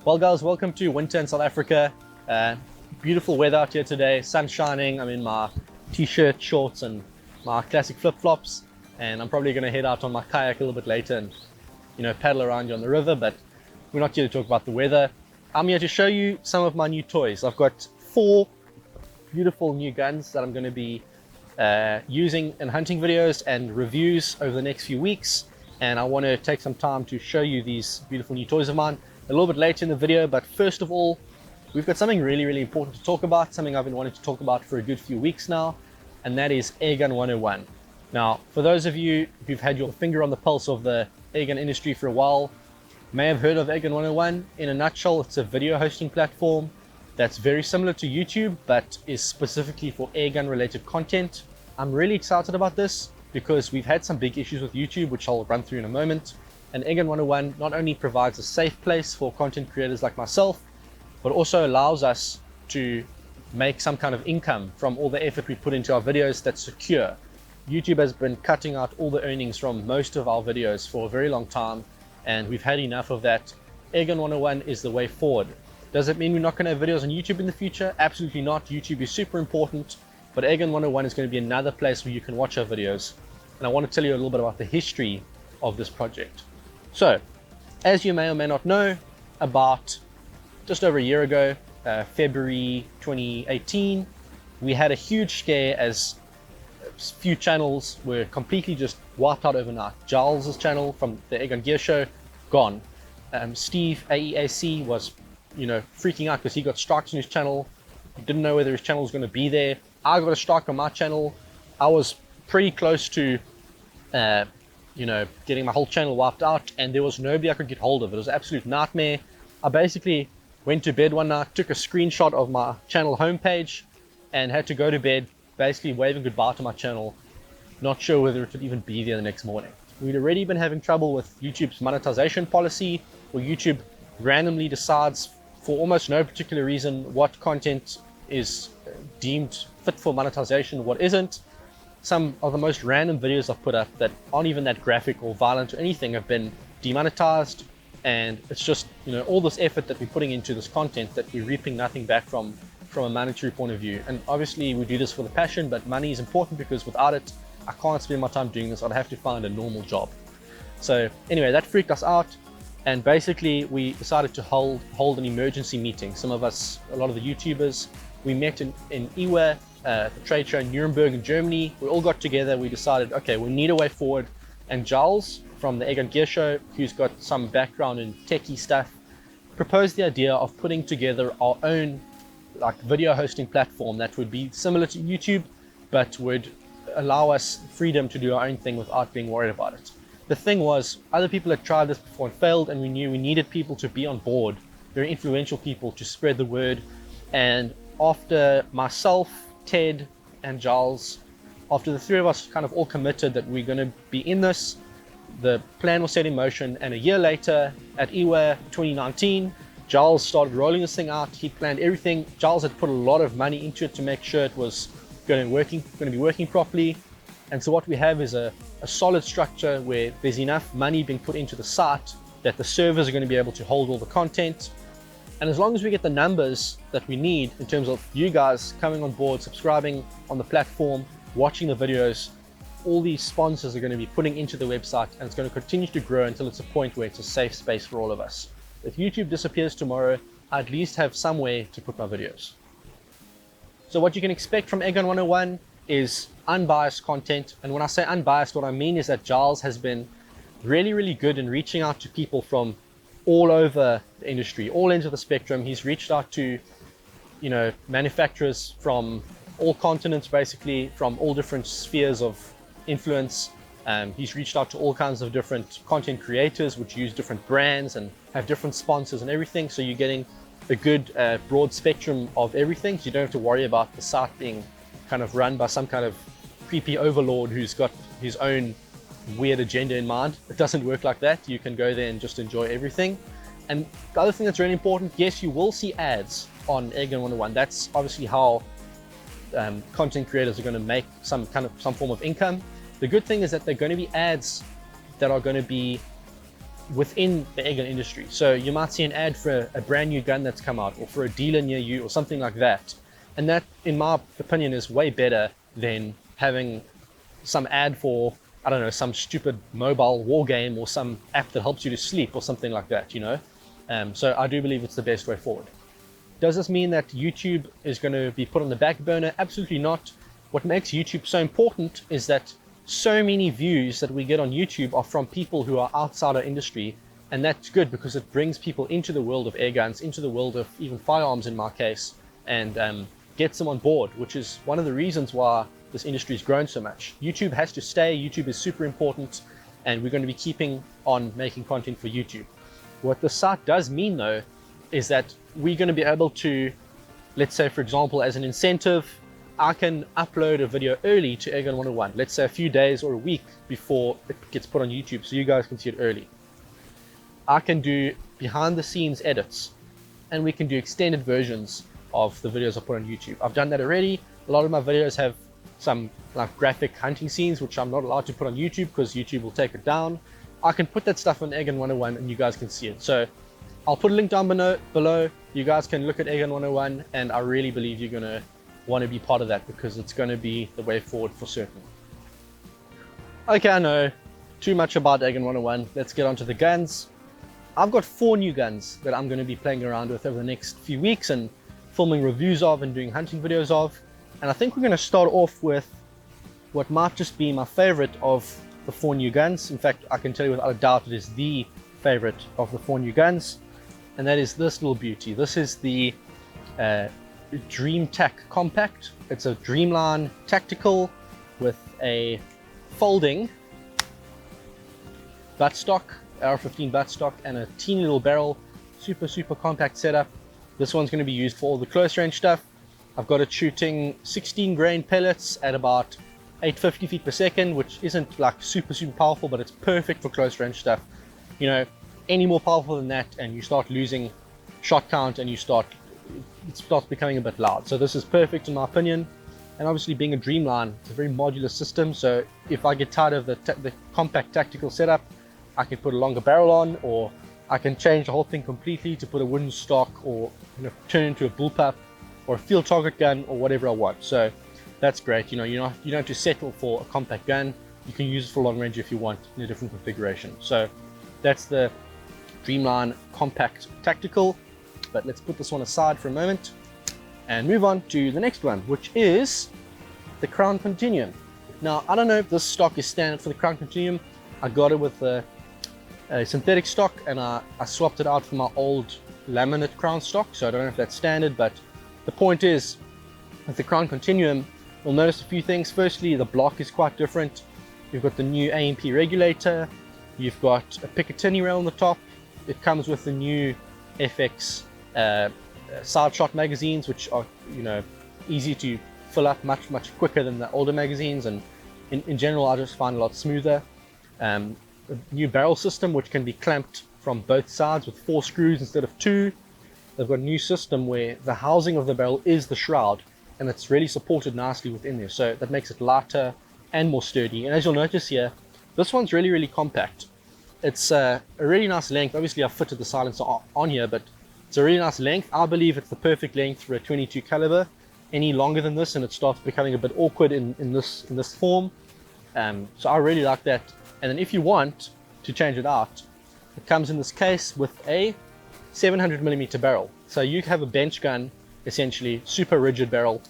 Well guys, welcome to winter in South Africa. Beautiful weather out here today, sun shining. I'm in my t-shirt, shorts and my classic flip-flops, and I'm probably going to head out on my kayak a little bit later and paddle around here on the river, but we're not here to talk about the weather. I'm here to show you some of my new toys. I've got 4 beautiful new guns that I'm going to be using in hunting videos and reviews over the next few weeks, and I want to take some time to show you these beautiful new toys of mine a little bit later in the video. But first of all, we've got something really important to talk about, something I've been wanting to talk about for a good few weeks now, and that is AIRGUN 101. Now, for those of you who've had your finger on the pulse of the AIRGUN industry for a while, may have heard of AIRGUN 101. In a nutshell, it's a video hosting platform that's very similar to YouTube, but is specifically for AIRGUN related content. I'm really excited about this because we've had some big issues with YouTube, which I'll run through in a moment. And AIRGUN 101 not only provides a safe place for content creators like myself, but also allows us to make some kind of income from all the effort we put into our videos that's secure. YouTube has been cutting out all the earnings from most of our videos for a very long time, and we've had enough of that. AIRGUN 101 is the way forward. Does it mean we're not going to have videos on YouTube in the future? Absolutely not. YouTube is super important, but AIRGUN 101 is going to be another place where you can watch our videos. And I want to tell you a little bit about the history of this project. So, as you may or may not know, about just over a year ago, February 2018, we had a huge scare as a few channels were completely just wiped out overnight. Giles' channel from the AIRGUN Gear Show, gone. Steve AEAC was freaking out because he got strikes on his channel. He didn't know whether his channel was going to be there. I got a strike on my channel. I was pretty close to getting my whole channel wiped out, and there was nobody I could get hold of. It was an absolute nightmare. I basically went to bed one night, took a screenshot of my channel homepage, and had to go to bed basically waving goodbye to my channel, not sure whether it would even be there the next morning. We'd already been having trouble with YouTube's monetization policy, where YouTube randomly decides for almost no particular reason what content is deemed fit for monetization, what isn't. Some of the most random videos I've put up that aren't even that graphic or violent or anything have been demonetized, and it's just all this effort that we're putting into this content that we're reaping nothing back from a monetary point of view. And obviously we do this for the passion, but money is important because without it I can't spend my time doing this. I'd have to find a normal job. So anyway, that freaked us out, and basically we decided to hold an emergency meeting. Some of us, a lot of the YouTubers, we met in IWA, the trade show in Nuremberg in Germany. We all got together. We decided, okay, we need a way forward. And Giles from the AIRGUN Gear Show, who's got some background in techie stuff, proposed the idea of putting together our own video hosting platform that would be similar to YouTube, but would allow us freedom to do our own thing without being worried about it. The thing was, other people had tried this before and failed, and we knew we needed people to be on board, very influential people to spread the word. And after myself, Ted and Giles, after the 3 of us kind of all committed that we're going to be in this, the plan was set in motion. And a year later at IWA 2019, Giles started rolling this thing out. He planned everything. Giles had put a lot of money into it to make sure it was going to be working properly. And so what we have is a solid structure where there's enough money being put into the site that the servers are going to be able to hold all the content. And as long as we get the numbers that we need in terms of you guys coming on board, subscribing on the platform, watching the videos, all these sponsors are going to be putting into the website, and it's going to continue to grow until it's a point where it's a safe space for all of us. If YouTube disappears tomorrow, I at least have some way to put my videos. So what you can expect from AIRGUN 101 is unbiased content. And when I say unbiased, what I mean is that Giles has been really good in reaching out to people from all over the industry, all ends of the spectrum. He's reached out to manufacturers from all continents, basically from all different spheres of influence. He's reached out to all kinds of different content creators which use different brands and have different sponsors and everything, so you're getting a good broad spectrum of everything, so you don't have to worry about the site being kind of run by some kind of creepy overlord who's got his own weird agenda in mind. It doesn't work like that. You can go there and just enjoy everything. And the other thing that's really important, yes, you will see ads on AIRGUN 101. That's obviously how content creators are going to make some form of income. The good thing is that they're going to be ads that are going to be within the airgun industry. So you might see an ad for a brand new gun that's come out, or for a dealer near you, or something like that. And that, in my opinion, is way better than having some ad for, I don't know, some stupid mobile war game or some app that helps you to sleep or something like that, you know. So I do believe it's the best way forward. Does this mean that YouTube is going to be put on the back burner? Absolutely not. What makes YouTube so important is that so many views that we get on YouTube are from people who are outside our industry, and that's good because it brings people into the world of air guns, into the world of even firearms in my case, and gets them on board, which is one of the reasons why this industry has grown so much. YouTube has to stay. YouTube is super important, and we're going to be keeping on making content for YouTube. What the site does mean, though, is that we're going to be able to, let's say, for example, as an incentive, I can upload a video early to Airgun 101, let's say a few days or a week before it gets put on YouTube, so you guys can see it early. I can do behind the scenes edits, and we can do extended versions of the videos I put on YouTube. I've done that already. A lot of my videos have some like graphic hunting scenes, which I'm not allowed to put on YouTube because YouTube will take it down. I can put that stuff on Airgun 101 and you guys can see it. So I'll put a link down below. You guys can look at Airgun 101, and I really believe you're going to want to be part of that because it's going to be the way forward for certain. Okay, I know too much about Airgun 101. Let's get on to the guns. I've got 4 new guns that I'm going to be playing around with over the next few weeks and filming reviews of and doing hunting videos of. And I think we're going to start off with what might just be my favorite of the 4 new guns. In fact, I can tell you without a doubt it is the favorite of the 4 new guns, and that is this little beauty. This is the DreamTac Compact. It's a DreamLine tactical with a folding buttstock, AR-15 buttstock, and a teeny little barrel. Super compact setup. This one's going to be used for all the close range stuff. I've got it shooting 16 grain pellets at about 850 feet per second, which isn't like super powerful, but it's perfect for close range stuff. You know, any more powerful than that and you start losing shot count and it starts becoming a bit loud. So this is perfect in my opinion. And obviously, being a DreamLine, it's a very modular system, so if I get tired of the compact tactical setup, I can put a longer barrel on, or I can change the whole thing completely to put a wooden stock, or turn into a bullpup or a field target gun, or whatever I want. So that's great. You know, you don't have to settle for a compact gun. You can use it for long range if you want in a different configuration. So that's the DreamLine Compact Tactical. But let's put this one aside for a moment and move on to the next one, which is the Crown Continuum. Now, I don't know if this stock is standard for the Crown Continuum. I got it with a synthetic stock, and I swapped it out for my old laminate Crown stock, so I don't know if that's standard, but the point is, with the Crown Continuum, you'll notice a few things. Firstly, the block is quite different. You've got the new AMP regulator, you've got a Picatinny rail on the top, it comes with the new FX side shot magazines, which are easy to fill up much quicker than the older magazines, and in general I just find a lot smoother. A new barrel system which can be clamped from both sides with 4 screws instead of 2. They've got a new system where the housing of the barrel is the shroud, and it's really supported nicely within there, so that makes it lighter and more sturdy. And as you'll notice here, this one's really compact. It's a really nice length. Obviously I've fitted the silencer on here, but it's a really nice length. I believe it's the perfect length for a 22 caliber. Any longer than this and it starts becoming a bit awkward in this form. So I really like that. And then if you want to change it out, it comes in this case with a 700mm barrel. So you have a bench gun, essentially super rigid barrel,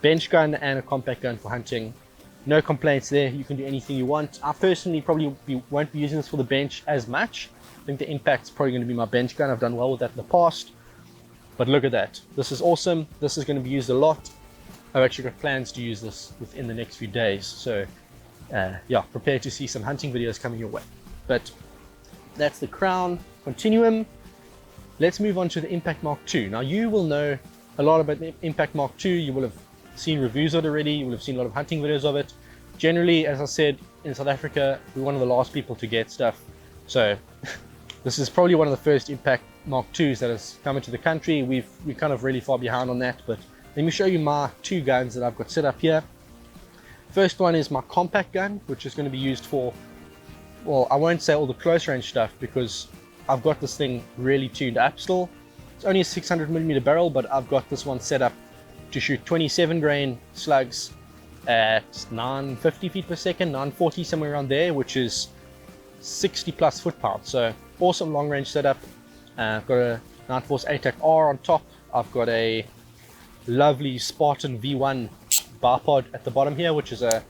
bench gun and a compact gun for hunting. No complaints there. You can do anything you want. I personally probably won't be using this for the bench as much. I think the impact's probably going to be my bench gun. I've done well with that in the past. But look at that. This is awesome. This is going to be used a lot. I've actually got plans to use this within the next few days. So yeah, prepare to see some hunting videos coming your way. But that's the Crown Continuum. Let's move on to the Impact Mark II. Now you will know a lot about the Impact Mark II. You will have seen reviews of it already. You will have seen a lot of hunting videos of it. Generally, as I said, in South Africa, we're one of the last people to get stuff. So this is probably one of the first Impact Mark IIs that has come into the country. We're kind of really far behind on that, but let me show you my 2 guns that I've got set up here. First one is my compact gun, which is going to be used for well, I won't say all the close range stuff because I've got this thing really tuned up still. It's only a 600mm barrel, but I've got this one set up to shoot 27 grain slugs at 950 feet per second, 940, somewhere around there, which is 60 plus foot-pounds. So awesome long range setup. I've got a Nightforce AIRGUN R on top. I've got a lovely Spartan V1 Bipod at the bottom here, which is a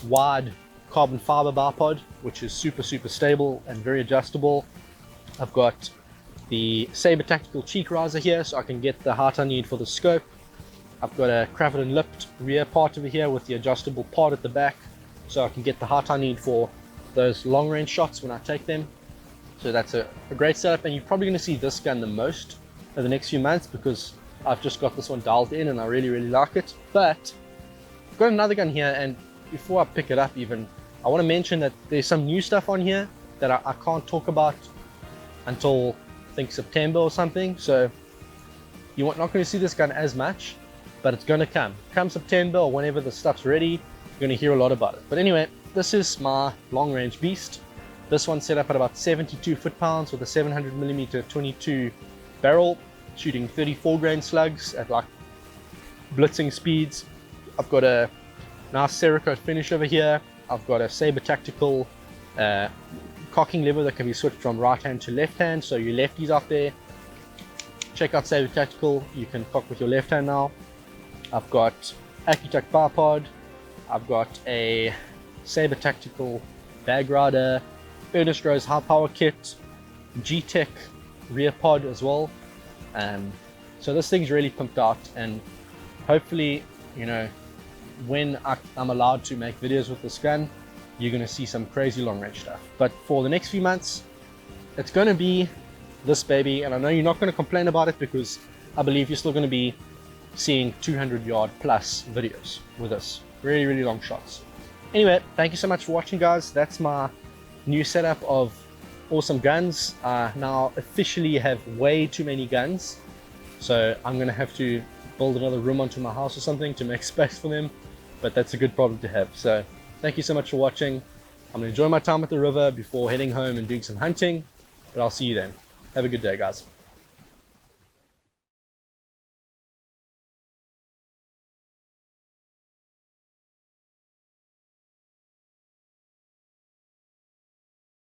wide carbon fiber bipod, which is super stable and very adjustable. I've got the Saber tactical cheek riser here, so I can get the height I need for the scope. I've got a Kraford and Lypt rear part over here with the adjustable pod at the back, so I can get the height I need for those long range shots when I take them. So that's a great setup, and you're probably going to see this gun the most over the next few months because I've just got this one dialed in and I really like it. But I've got another gun here, and before I pick it up even, I want to mention that there's some new stuff on here that I can't talk about until I think September or something. So you're not going to see this gun as much, but it's going to come September or whenever the stuff's ready. You're going to hear a lot about it. But anyway, this is my long range beast. This one's set up at about 72 foot-pounds with a 700mm 22 barrel, shooting 34 grain slugs at like blitzing speeds. I've got a nice Cerakote finish over here. I've got a Saber tactical cocking lever that can be switched from right hand to left hand, so you lefties out there, check out Saber tactical. You can cock with your left hand now. I've got Accu-Tac Bipod. I've got a Saber tactical bag rider, Ernest Rose high power kit, G-Tech rear pod as well. So this thing's really pumped out, and hopefully, you know, when I'm allowed to make videos with this gun, you're going to see some crazy long range stuff. But for the next few months, it's going to be this baby, and I know you're not going to complain about it because I believe you're still going to be seeing 200 yard plus videos with this. Really long shots. Anyway, thank you so much for watching, guys. That's my new setup of awesome guns. Now officially have way too many guns, so I'm gonna have to build another room onto my house or something to make space for them, but that's a good problem to have. So thank you so much for watching. I'm gonna enjoy my time at the river before heading home and doing some hunting, but I'll see you then. Have a good day, guys.